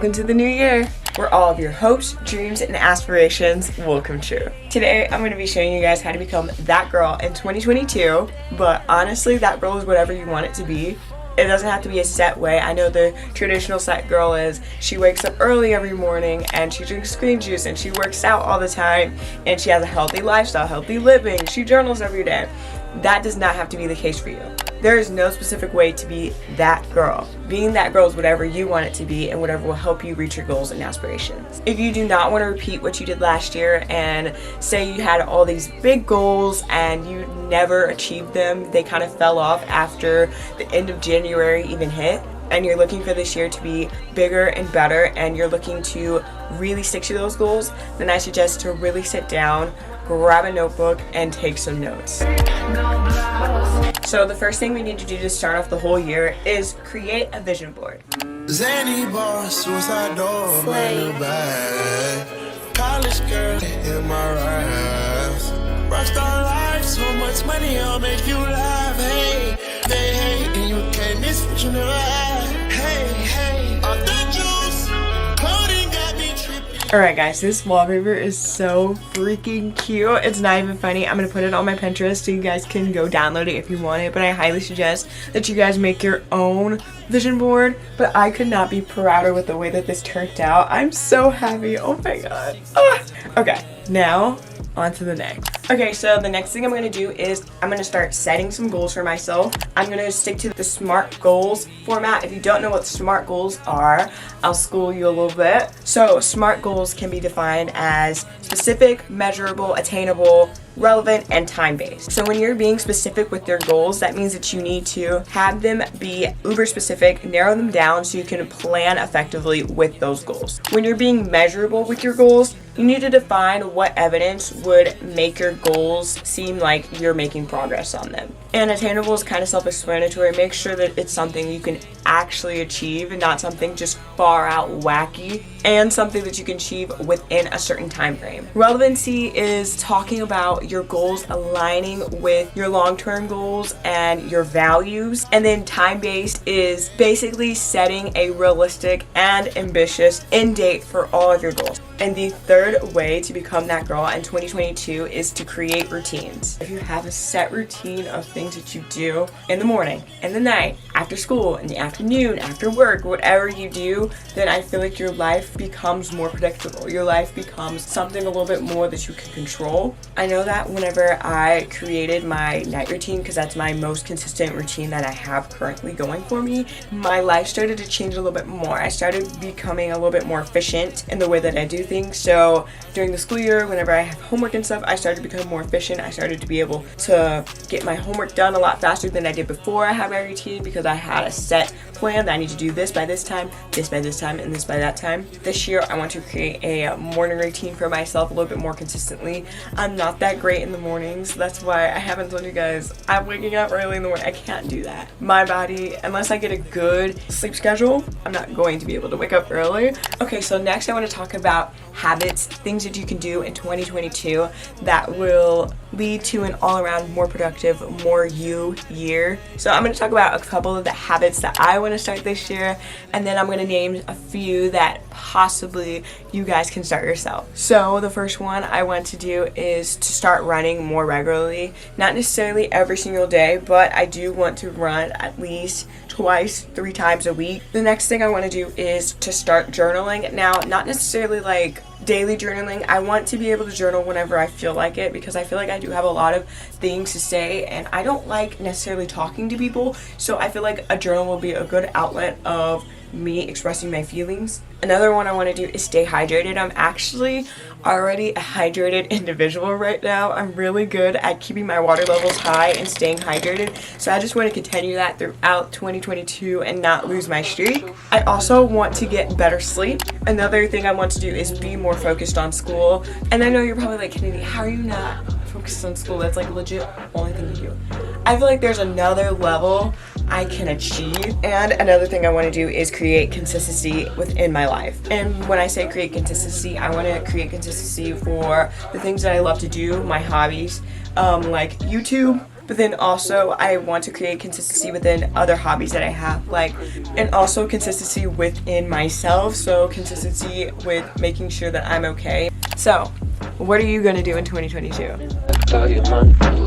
welcome to the new year, where all of your hopes, dreams, and aspirations will come true. Today, I'm going to be showing you guys how to become that girl in 2022, but honestly, that girl is whatever you want it to be. It doesn't have to be a set way. I know the traditional set girl is she wakes up early every morning and she drinks green juice and she works out all the time and she has a healthy lifestyle, healthy living, she journals every day. That does not have to be the case for you. There is no specific way to be that girl. Being that girl is whatever you want it to be and whatever will help you reach your goals and aspirations. If you do not want to repeat what you did last year and say you had all these big goals and you never achieved them, they kind of fell off after the end of January even hit, and you're looking for this year to be bigger and better and you're looking to really stick to those goals, then I suggest to really sit down, grab a notebook, and take some notes. So the first thing we need to do to start off the whole year is create a vision board. Zany bar, suicide door, brand new bag. College girl in my raps. Rockstar life, so much money, I'll make you laugh. Hey, they hate, and you can't miss what you never had. Hey, off the juice, clothing got me tripping. Alright guys, this wallpaper is so freaking cute. It's not even funny. I'm going to put it on my Pinterest so you guys can go download it if you want it, but I highly suggest that you guys make your own vision board. But I could not be prouder with the way that this turned out. I'm so happy. Oh my god. Okay, now on to the next. Okay, so the next thing I'm going to do is I'm going to start setting some goals for myself. I'm going to stick to the SMART goals format. If you don't know what SMART goals are, I'll school you a little bit. So SMART goals can be defined as specific, measurable, attainable, relevant, and time-based. So when you're being specific with your goals, that means that you need to have them be uber specific, narrow them down so you can plan effectively with those goals. When you're being measurable with your goals, you need to define what evidence would make your goals seem like you're making progress on them. And attainable is kind of self-explanatory. Make sure that it's something you can actually achieve and not something just far out wacky, and something that you can achieve within a certain time frame. Relevancy is talking about your goals aligning with your long-term goals and your values. And then time-based is basically setting a realistic and ambitious end date for all of your goals. And the third way to become that girl in 2022 is to create routines. If you have a set routine of things that you do in the morning, in the night, after school, in the afternoon, after work, whatever you do, then I feel like your life becomes more predictable. Your life becomes something a little bit more that you can control. I know that whenever I created my night routine, because that's my most consistent routine that I have currently going for me, my life started to change a little bit more. I started becoming a little bit more efficient in the way that I do things. So during the school year, whenever I have homework and stuff, I started to become more efficient. I started to be able to get my homework done a lot faster than I did before I had my routine, because I had a set plan that I need to do this by this time, this by this time, and this by that time. This year, I want to create a morning routine for myself a little bit more consistently. I'm not that great in the mornings. That's why I haven't told you guys I'm waking up early in the morning. I can't do that. My body, unless I get a good sleep schedule, I'm not going to be able to wake up early. Okay, so next I want to talk about habits, things that you can do in 2022 that will lead to an all-around more productive, more you year. So I'm going to talk about a couple of the habits that I want to start this year, and then I'm going to name a few that possibly you guys can start yourself. So the first one I want to do is to start running more regularly. Not necessarily every single day, but I do want to run at least twice, 3 times a week. The next thing I want to do is to start journaling. Now, not necessarily like daily journaling. I want to be able to journal whenever I feel like it, because I feel like I do have a lot of things to say and I don't like necessarily talking to people, so I feel like a journal will be a good outlet of me expressing my feelings. Another one I want to do is stay hydrated. I'm actually already a hydrated individual right now. I'm really good at keeping my water levels high and staying hydrated, so I just want to continue that throughout 2022 and not lose my streak. I also want to get better sleep. Another thing I want to do is be more focused on school. And I know you're probably like, Kennedy, how are you not focused on school? That's like legit only thing to do. I feel like there's another level I can achieve. And another thing I want to do is create consistency within my life. And when I say create consistency, I want to create consistency for the things that I love to do, my hobbies, like YouTube. but then also I want to create consistency within other hobbies that I have, like, and also consistency within myself, so consistency with making sure that I'm okay. So what are you gonna do in 2022?